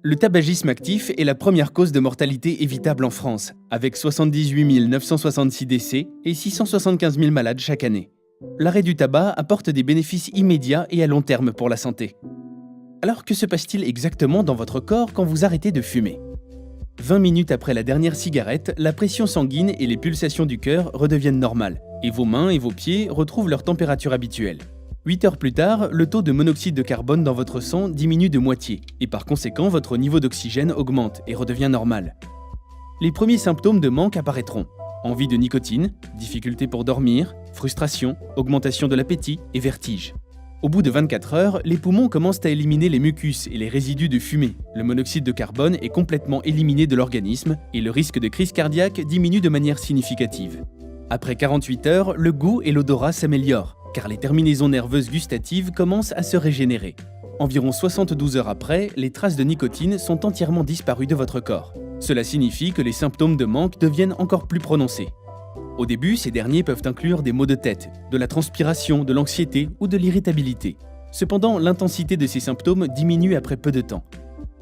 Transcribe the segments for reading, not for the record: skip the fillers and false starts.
Le tabagisme actif est la première cause de mortalité évitable en France, avec 78 966 décès et 675 000 malades chaque année. L'arrêt du tabac apporte des bénéfices immédiats et à long terme pour la santé. Alors que se passe-t-il exactement dans votre corps quand vous arrêtez de fumer ? 20 minutes après la dernière cigarette, la pression sanguine et les pulsations du cœur redeviennent normales, et vos mains et vos pieds retrouvent leur température habituelle. 8 heures plus tard, le taux de monoxyde de carbone dans votre sang diminue de moitié, et par conséquent, votre niveau d'oxygène augmente et redevient normal. Les premiers symptômes de manque apparaîtront. Envie de nicotine, difficulté pour dormir, frustration, augmentation de l'appétit et vertige. Au bout de 24 heures, les poumons commencent à éliminer les mucus et les résidus de fumée. Le monoxyde de carbone est complètement éliminé de l'organisme et le risque de crise cardiaque diminue de manière significative. Après 48 heures, le goût et l'odorat s'améliorent, car les terminaisons nerveuses gustatives commencent à se régénérer. Environ 72 heures après, les traces de nicotine sont entièrement disparues de votre corps. Cela signifie que les symptômes de manque deviennent encore plus prononcés. Au début, ces derniers peuvent inclure des maux de tête, de la transpiration, de l'anxiété ou de l'irritabilité. Cependant, l'intensité de ces symptômes diminue après peu de temps.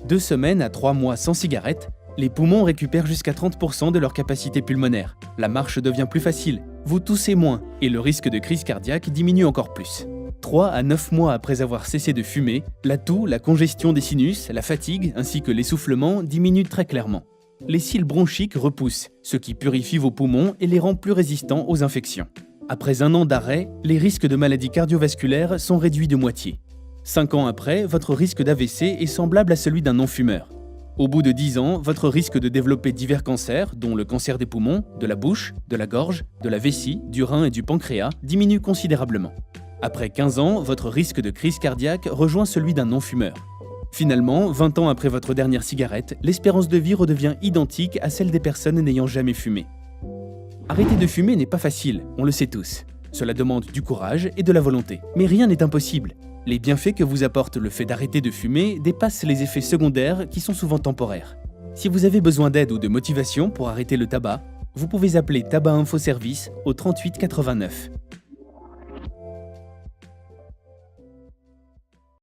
2 semaines à 3 mois sans cigarette, les poumons récupèrent jusqu'à 30% de leur capacité pulmonaire. La marche devient plus facile, vous toussez moins et le risque de crise cardiaque diminue encore plus. 3 à 9 mois après avoir cessé de fumer, la toux, la congestion des sinus, la fatigue ainsi que l'essoufflement diminuent très clairement. Les cils bronchiques repoussent, ce qui purifie vos poumons et les rend plus résistants aux infections. Après 1 an d'arrêt, les risques de maladies cardiovasculaires sont réduits de moitié. 5 ans après, votre risque d'AVC est semblable à celui d'un non-fumeur. Au bout de 10 ans, votre risque de développer divers cancers, dont le cancer des poumons, de la bouche, de la gorge, de la vessie, du rein et du pancréas, diminue considérablement. Après 15 ans, votre risque de crise cardiaque rejoint celui d'un non-fumeur. Finalement, 20 ans après votre dernière cigarette, l'espérance de vie redevient identique à celle des personnes n'ayant jamais fumé. Arrêter de fumer n'est pas facile, on le sait tous. Cela demande du courage et de la volonté. Mais rien n'est impossible. Les bienfaits que vous apporte le fait d'arrêter de fumer dépassent les effets secondaires qui sont souvent temporaires. Si vous avez besoin d'aide ou de motivation pour arrêter le tabac, vous pouvez appeler Tabac Info Service au 38 89.